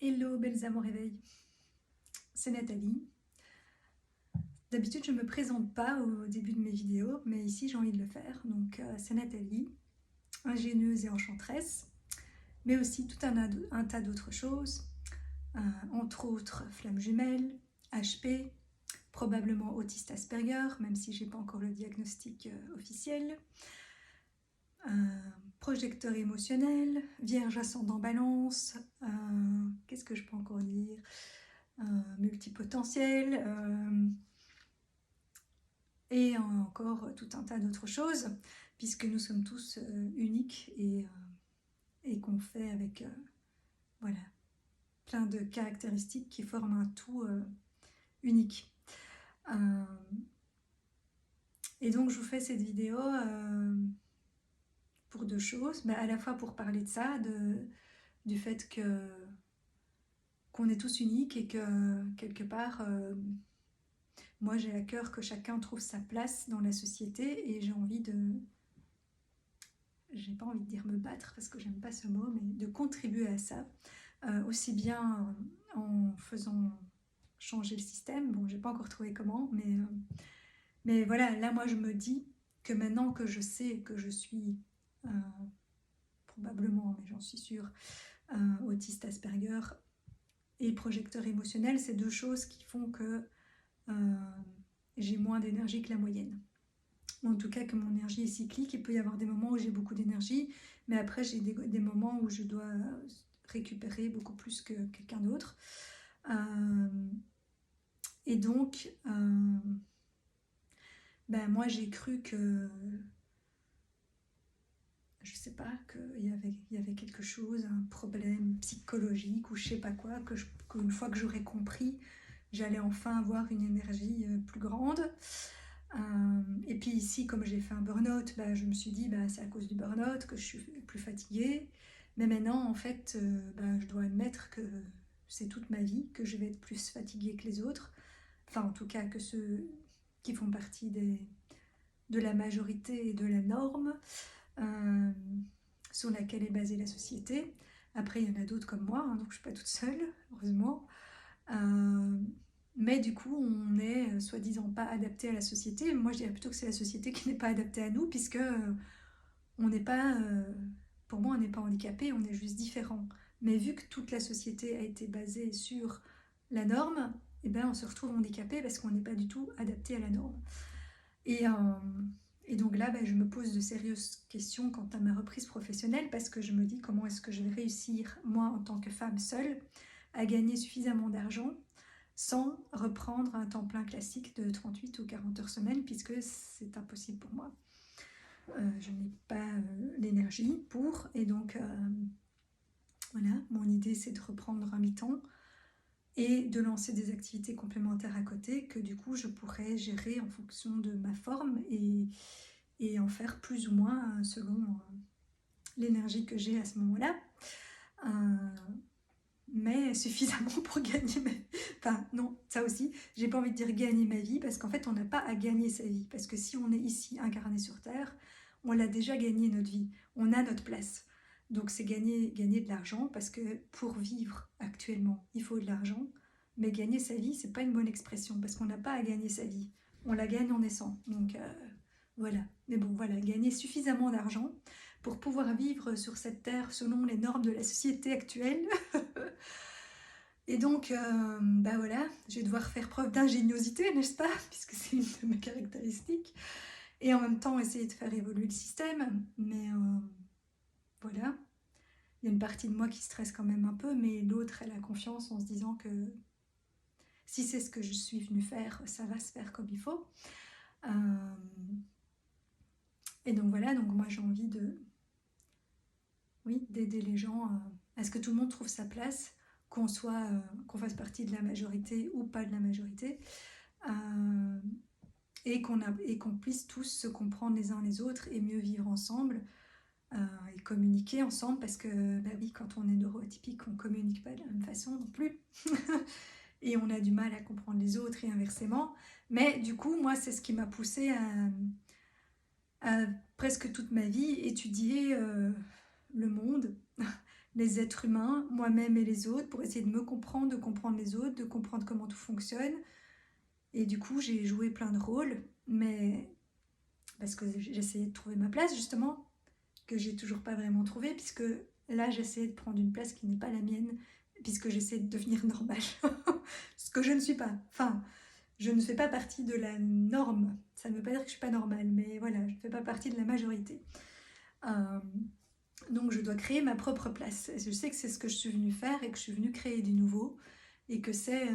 Hello, belles âmes au réveil, c'est Nathalie. D'habitude, je ne me présente pas au début de mes vidéos, mais ici j'ai envie de le faire. Donc, c'est Nathalie, ingénieuse et enchanteresse, mais aussi tout un tas d'autres choses, entre autres flamme jumelle, HP, probablement autiste Asperger, même si j'ai pas encore le diagnostic officiel, projecteur émotionnel, vierge ascendant balance, qu'est-ce que je peux encore dire, multipotentiel, et encore tout un tas d'autres choses, puisque nous sommes tous uniques et qu'on fait avec voilà, plein de caractéristiques qui forment un tout unique. Et donc je vous fais cette vidéo pour deux choses, mais à la fois pour parler de ça, du fait qu'on est tous uniques et que quelque part moi j'ai à cœur que chacun trouve sa place dans la société et j'ai pas envie de dire me battre parce que j'aime pas ce mot, mais de contribuer à ça, aussi bien en faisant changer le système. Bon, j'ai pas encore trouvé comment, mais voilà, là moi je me dis que maintenant que je sais que je suis probablement, mais j'en suis sûre, autiste Asperger et projecteur émotionnel, c'est deux choses qui font que j'ai moins d'énergie que la moyenne. En tout cas que mon énergie est cyclique. Il peut y avoir des moments où j'ai beaucoup d'énergie, mais après j'ai des moments où je dois récupérer beaucoup plus que quelqu'un d'autre. Et donc, ben moi j'ai cru que, je sais pas, qu'il y avait quelque chose, un problème psychologique ou je sais pas quoi, qu'une fois que j'aurais compris, j'allais enfin avoir une énergie plus grande. Et puis ici, comme j'ai fait un burn-out, bah, je me suis dit bah, c'est à cause du burn-out que je suis plus fatiguée. Mais maintenant, en fait, bah, je dois admettre que c'est toute ma vie que je vais être plus fatiguée que les autres. Enfin, en tout cas, que ceux qui font partie de la majorité et de la norme sur laquelle est basée la société. Après, il y en a d'autres comme moi, hein, donc je ne suis pas toute seule, heureusement. Mais du coup, on est soi-disant pas adapté à la société. Moi, je dirais plutôt que c'est la société qui n'est pas adaptée à nous, puisque on n'est pas, pour moi, on n'est pas handicapé, on est juste différent. Mais vu que toute la société a été basée sur la norme, eh ben, on se retrouve handicapé parce qu'on n'est pas du tout adapté à la norme. Et donc là, ben, je me pose de sérieuses questions quant à ma reprise professionnelle parce que je me dis comment est-ce que je vais réussir, moi, en tant que femme seule, à gagner suffisamment d'argent sans reprendre un temps plein classique de 38 ou 40 heures semaine, puisque c'est impossible pour moi. Je n'ai pas l'énergie pour, et donc voilà, mon idée c'est de reprendre un mi-temps et de lancer des activités complémentaires à côté que du coup je pourrais gérer en fonction de ma forme et en faire plus ou moins selon l'énergie que j'ai à ce moment-là. Mais suffisamment pour gagner ma vie. Enfin, non, ça aussi, j'ai pas envie de dire gagner ma vie, parce qu'en fait, on n'a pas à gagner sa vie. Parce que si on est ici, incarné sur Terre, on l'a déjà gagné notre vie. On a notre place. Donc c'est gagner de l'argent, parce que pour vivre actuellement, il faut de l'argent. Mais gagner sa vie, c'est pas une bonne expression, parce qu'on n'a pas à gagner sa vie. On la gagne en naissant. Donc voilà. Mais bon, voilà, gagner suffisamment d'argent pour pouvoir vivre sur cette terre selon les normes de la société actuelle. Et donc, bah voilà, je vais devoir faire preuve d'ingéniosité, n'est-ce pas? Puisque c'est une de mes caractéristiques. Et en même temps, essayer de faire évoluer le système. Mais voilà, il y a une partie de moi qui stresse quand même un peu, mais l'autre, elle a confiance en se disant que si c'est ce que je suis venue faire, ça va se faire comme il faut. Et donc voilà, donc moi j'ai envie d'aider les gens à ce que tout le monde trouve sa place, qu'on fasse partie de la majorité ou pas de la majorité, et qu'on puisse tous se comprendre les uns les autres et mieux vivre ensemble et communiquer ensemble, parce que bah oui, quand on est neuroatypique, on ne communique pas de la même façon non plus. Et on a du mal à comprendre les autres et inversement. Mais du coup, moi, c'est ce qui m'a poussée à presque toute ma vie étudier le monde, les êtres humains, moi-même et les autres, pour essayer de me comprendre, de comprendre les autres, de comprendre comment tout fonctionne. Et du coup, j'ai joué plein de rôles, mais parce que j'essayais de trouver ma place, justement, que j'ai toujours pas vraiment trouvé, puisque là, j'essayais de prendre une place qui n'est pas la mienne, puisque j'essaie de devenir normale. Ce que je ne suis pas. Enfin, je ne fais pas partie de la norme. Ça ne veut pas dire que je suis pas normale, mais voilà, je ne fais pas partie de la majorité. Euh, donc je dois créer ma propre place. Et je sais que c'est ce que je suis venue faire et que je suis venue créer du nouveau. Et que c'est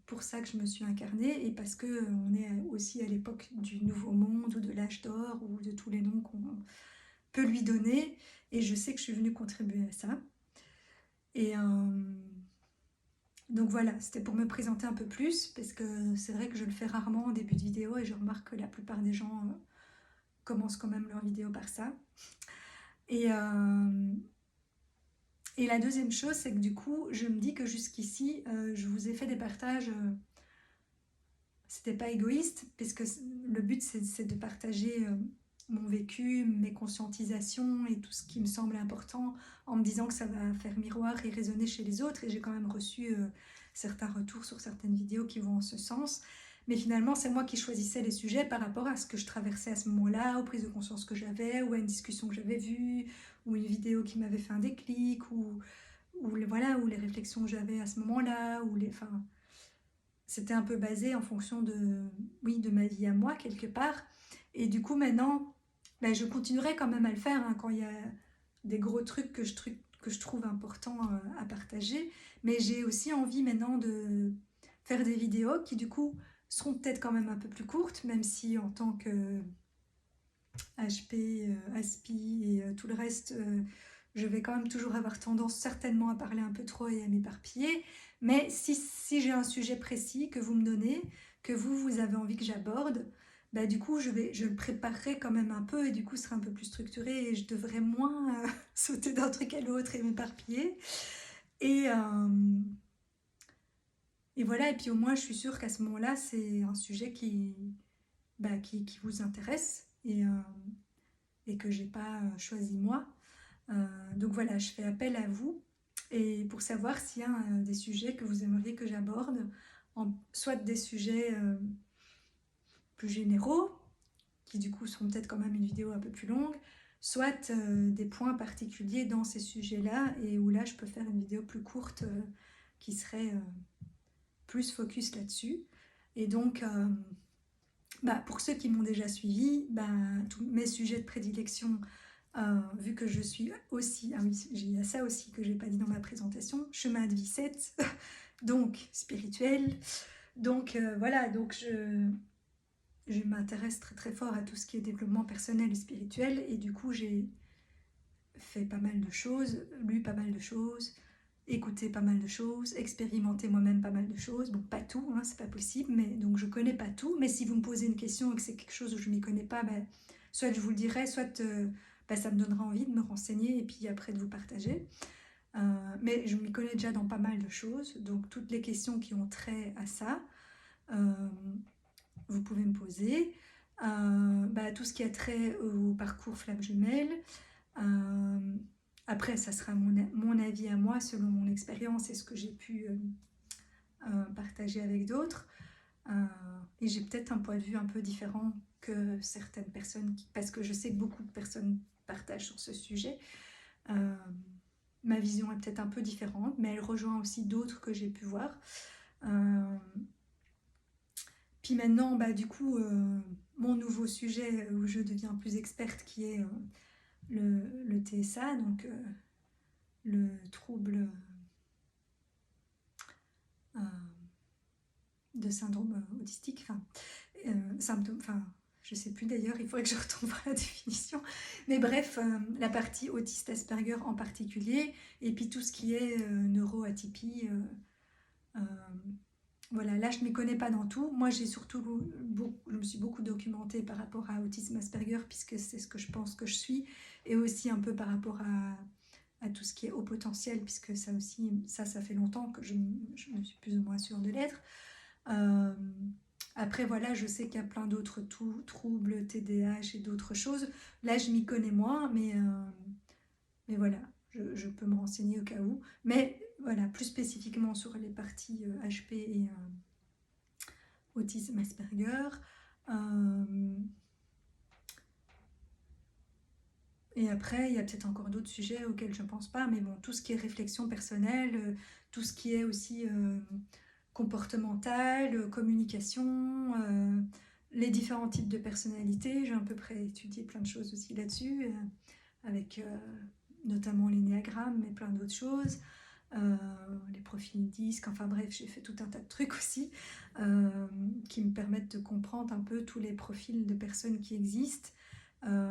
pour ça que je me suis incarnée et parce qu'on est aussi à l'époque du nouveau monde ou de l'âge d'or ou de tous les noms qu'on peut lui donner. Et je sais que je suis venue contribuer à ça. Et donc voilà, c'était pour me présenter un peu plus parce que c'est vrai que je le fais rarement en début de vidéo et je remarque que la plupart des gens commencent quand même leur vidéo par ça. Et la deuxième chose, c'est que du coup, je me dis que jusqu'ici, je vous ai fait des partages. C'était pas égoïste, puisque le but, c'est de partager mon vécu, mes conscientisations et tout ce qui me semble important, en me disant que ça va faire miroir et résonner chez les autres. Et j'ai quand même reçu certains retours sur certaines vidéos qui vont en ce sens. Mais finalement, c'est moi qui choisissais les sujets par rapport à ce que je traversais à ce moment-là, aux prises de conscience que j'avais, ou à une discussion que j'avais vue, ou une vidéo qui m'avait fait un déclic, ou voilà, ou les réflexions que j'avais à ce moment-là, enfin, c'était un peu basé en fonction oui, de ma vie à moi, quelque part. Et du coup, maintenant, ben, je continuerai quand même à le faire hein, quand il y a des gros trucs que je trouve importants à partager. Mais j'ai aussi envie maintenant de faire des vidéos qui, du coup, seront peut-être quand même un peu plus courtes, même si en tant que HP, ASPI et tout le reste, je vais quand même toujours avoir tendance certainement à parler un peu trop et à m'éparpiller. Mais si j'ai un sujet précis que vous me donnez, que vous avez envie que j'aborde, bah, du coup, je le préparerai quand même un peu et du coup, ce sera un peu plus structuré et je devrais moins sauter d'un truc à l'autre et m'éparpiller. Et, et voilà, et puis au moins, je suis sûre qu'à ce moment-là, c'est un sujet qui vous intéresse et que j'ai pas choisi moi. Donc voilà, je fais appel à vous et pour savoir s'il y a des sujets que vous aimeriez que j'aborde, soit des sujets plus généraux, qui du coup seront peut-être quand même une vidéo un peu plus longue, soit des points particuliers dans ces sujets-là et où là je peux faire une vidéo plus courte qui serait plus focus là-dessus. Et donc, pour ceux qui m'ont déjà suivi, tous mes sujets de prédilection, vu que je suis aussi, ah oui, il y a ça aussi que j'ai pas dit dans ma présentation, chemin de vie 7, donc spirituel. Donc voilà, donc je m'intéresse très très fort à tout ce qui est développement personnel et spirituel et du coup j'ai fait pas mal de choses, lu pas mal de choses, écouté pas mal de choses, expérimenté moi-même pas mal de choses. Bon, pas tout, hein, c'est pas possible, mais donc je connais pas tout. Mais si vous me posez une question et que c'est quelque chose où je m'y connais pas, soit je vous le dirai, soit ça me donnera envie de me renseigner et puis après de vous partager. Mais je m'y connais déjà dans pas mal de choses, donc toutes les questions qui ont trait à ça, vous pouvez me poser. Tout ce qui a trait au parcours flamme jumelle. Après, ça sera mon avis à moi selon mon expérience et ce que j'ai pu partager avec d'autres. Et j'ai peut-être un point de vue un peu différent que certaines personnes, parce que je sais que beaucoup de personnes partagent sur ce sujet. Ma vision est peut-être un peu différente, mais elle rejoint aussi d'autres que j'ai pu voir. Puis maintenant, du coup, mon nouveau sujet où je deviens plus experte, qui est le TSA, donc le trouble de syndrome autistique, symptôme, je sais plus d'ailleurs, il faudrait que je retombe à la définition, mais bref, la partie autiste Asperger en particulier, et puis tout ce qui est neuroatypie, voilà, là je ne m'y connais pas dans tout. Moi je me suis beaucoup documentée par rapport à autisme Asperger, puisque c'est ce que je pense que je suis, et aussi un peu par rapport à tout ce qui est haut potentiel, puisque ça aussi, ça fait longtemps que je me suis plus ou moins sûre de l'être. Après voilà, je sais qu'il y a plein d'autres troubles, TDAH et d'autres choses. Là je m'y connais moins, mais voilà, je peux me renseigner au cas où. Mais voilà, plus spécifiquement sur les parties HP et autisme Asperger. Et après, il y a peut-être encore d'autres sujets auxquels je ne pense pas, mais bon, tout ce qui est réflexion personnelle, tout ce qui est aussi comportemental, communication, les différents types de personnalités. J'ai à peu près étudié plein de choses aussi là-dessus, avec notamment l'énéagramme, mais plein d'autres choses. Les profils disques, enfin bref, j'ai fait tout un tas de trucs aussi qui me permettent de comprendre un peu tous les profils de personnes qui existent.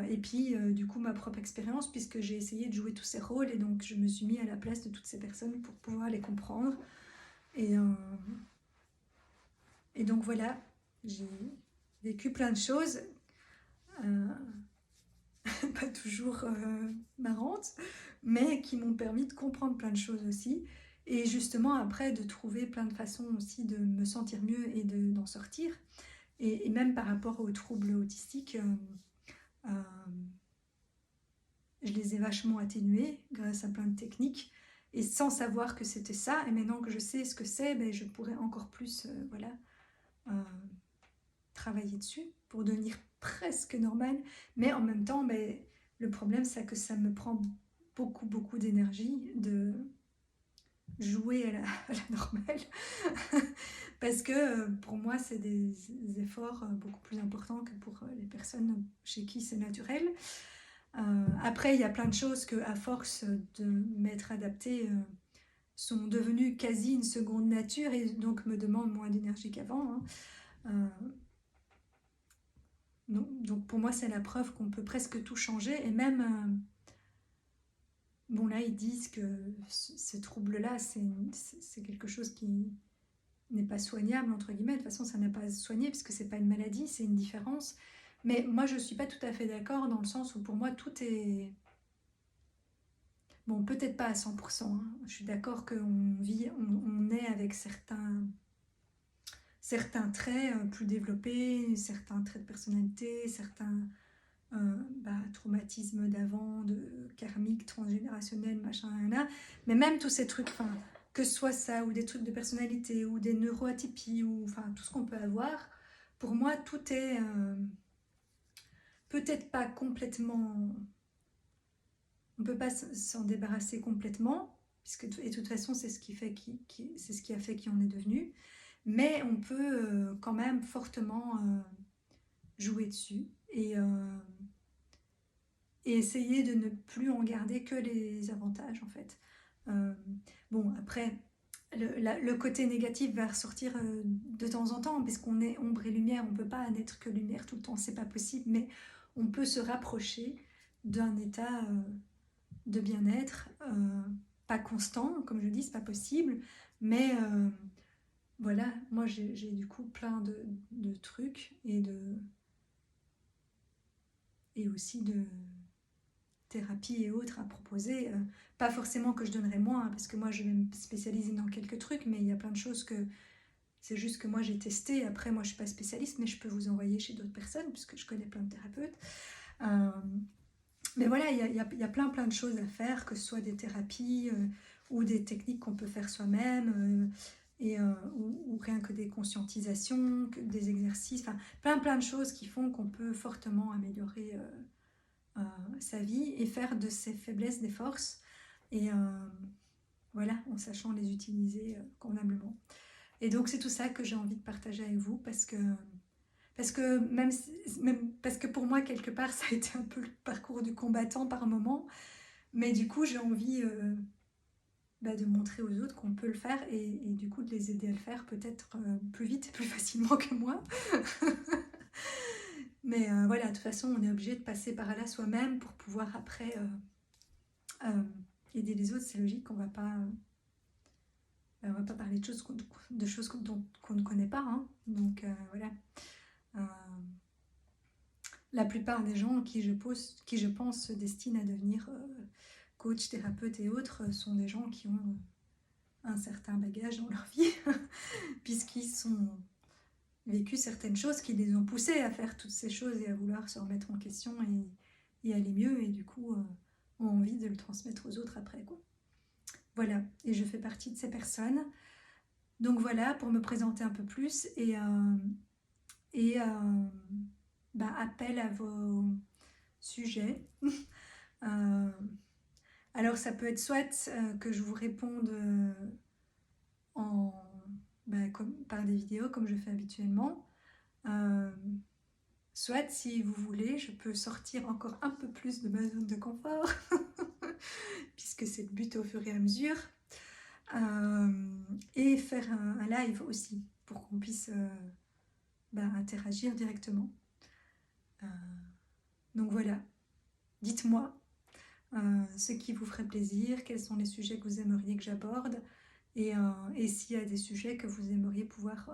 Et puis du coup ma propre expérience, puisque j'ai essayé de jouer tous ces rôles, et donc je me suis mis à la place de toutes ces personnes pour pouvoir les comprendre. Et, et donc voilà, j'ai vécu plein de choses, euh, pas toujours marrantes, mais qui m'ont permis de comprendre plein de choses aussi. Et justement après de trouver plein de façons aussi de me sentir mieux et d'en sortir. Et même par rapport aux troubles autistiques, je les ai vachement atténués grâce à plein de techniques. Et sans savoir que c'était ça, et maintenant que je sais ce que c'est, ben, je pourrais encore plus voilà, travailler dessus pour devenir presque normal. Mais en même temps, ben, le problème, c'est que ça me prend beaucoup d'énergie de jouer à la normale. Parce que pour moi, c'est des efforts beaucoup plus importants que pour les personnes chez qui c'est naturel. Après, il y a plein de choses que, à force de m'être adaptée, sont devenues quasi une seconde nature et donc me demandent moins d'énergie qu'avant. Hein. Donc pour moi, c'est la preuve qu'on peut presque tout changer. Et même, bon là, ils disent que ce trouble-là, c'est quelque chose qui n'est pas soignable, entre guillemets. De toute façon, ça n'a pas à se soigner puisque c'est pas une maladie, c'est une différence. Mais moi, je suis pas tout à fait d'accord dans le sens où pour moi, tout est... Bon, peut-être pas à 100%. Hein. Je suis d'accord qu'on vit, on est avec certains traits plus développés, certains traits de personnalité, certains traumatismes d'avant, de karmique, transgénérationnel, machin, là. Mais même tous ces trucs, que ce soit ça, ou des trucs de personnalité, ou des neuroatypies, ou enfin tout ce qu'on peut avoir, pour moi, tout est peut-être pas complètement... On ne peut pas s'en débarrasser complètement, puisque et de toute façon, c'est ce qui fait c'est ce qui a fait qui on est devenu. Mais on peut quand même fortement jouer dessus et essayer de ne plus en garder que les avantages en fait. Bon, après, le côté négatif va ressortir de temps en temps, puisqu'on est ombre et lumière, on ne peut pas n'être que lumière tout le temps, c'est pas possible, mais on peut se rapprocher d'un état de bien-être, pas constant, comme je dis, c'est pas possible, mais voilà, moi j'ai du coup plein de trucs et aussi de thérapie et autres à proposer. Pas forcément que je donnerai moins, hein, parce que moi je vais me spécialiser dans quelques trucs, mais il y a plein de choses que c'est juste que moi j'ai testé. Après, moi je suis pas spécialiste, mais je peux vous envoyer chez d'autres personnes, puisque je connais plein de thérapeutes. Mais voilà, il y a plein de choses à faire, que ce soit des thérapies ou des techniques qu'on peut faire soi-même, ou rien que des conscientisations, des exercices, enfin plein de choses qui font qu'on peut fortement améliorer sa vie et faire de ses faiblesses des forces, et voilà, en sachant les utiliser convenablement. Et donc c'est tout ça que j'ai envie de partager avec vous, parce que même parce que pour moi quelque part ça a été un peu le parcours du combattant par moment, mais du coup j'ai envie de montrer aux autres qu'on peut le faire, et du coup de les aider à le faire peut-être plus vite et plus facilement que moi. Mais voilà, de toute façon on est obligé de passer par là soi-même pour pouvoir après aider les autres. C'est logique, on va pas parler de choses qu'on ne connaît pas, hein. Donc voilà. La plupart des gens qui je pense se destinent à devenir coach, thérapeute et autres sont des gens qui ont un certain bagage dans leur vie, puisqu'ils ont vécu certaines choses qui les ont poussés à faire toutes ces choses et à vouloir se remettre en question et aller mieux. Et du coup, ont envie de le transmettre aux autres après, quoi. Voilà, et je fais partie de ces personnes. Donc voilà, pour me présenter un peu plus et appel à vos sujets. Euh, alors ça peut être soit que je vous réponde en, par des vidéos comme je fais habituellement, soit si vous voulez, je peux sortir encore un peu plus de ma zone de confort, puisque c'est le but au fur et à mesure, et faire un live aussi, pour qu'on puisse interagir directement. Donc voilà, dites-moi ce qui vous ferait plaisir, quels sont les sujets que vous aimeriez que j'aborde, et s'il y a des sujets que vous aimeriez pouvoir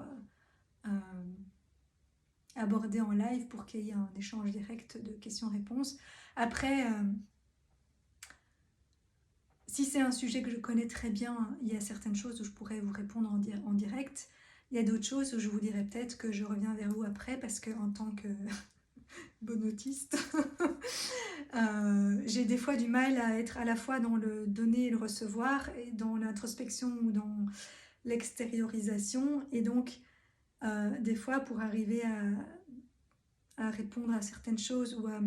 aborder en live pour qu'il y ait un échange direct de questions-réponses. Après, si c'est un sujet que je connais très bien, il y a certaines choses où je pourrais vous répondre en direct. Il y a d'autres choses où je vous dirais peut-être que je reviens vers vous après parce qu'en tant que bon autiste, j'ai des fois du mal à être à la fois dans le donner et le recevoir, et dans l'introspection ou dans l'extériorisation. Et donc, des fois, pour arriver à répondre à certaines choses ou à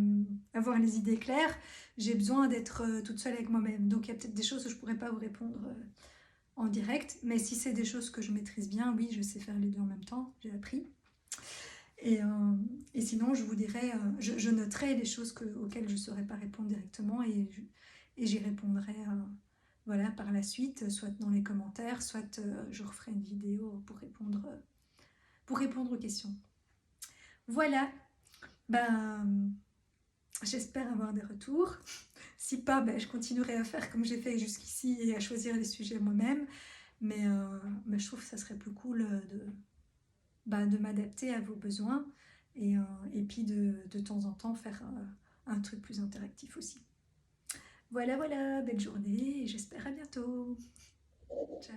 avoir les idées claires, j'ai besoin d'être toute seule avec moi-même. Donc, il y a peut-être des choses où je ne pourrais pas vous répondre en direct. Mais si c'est des choses que je maîtrise bien, oui, je sais faire les deux en même temps. J'ai appris. Et sinon, je vous dirais, je noterai les choses auxquelles je ne saurais pas répondre directement, et j'y répondrai voilà, par la suite, soit dans les commentaires, soit je referai une vidéo pour répondre aux questions. Voilà, j'espère avoir des retours. Si pas, je continuerai à faire comme j'ai fait jusqu'ici et à choisir les sujets moi-même. Mais je trouve que ça serait plus cool de m'adapter à vos besoins, et puis de temps en temps faire un truc plus interactif aussi. Voilà, belle journée et j'espère à bientôt. Ciao.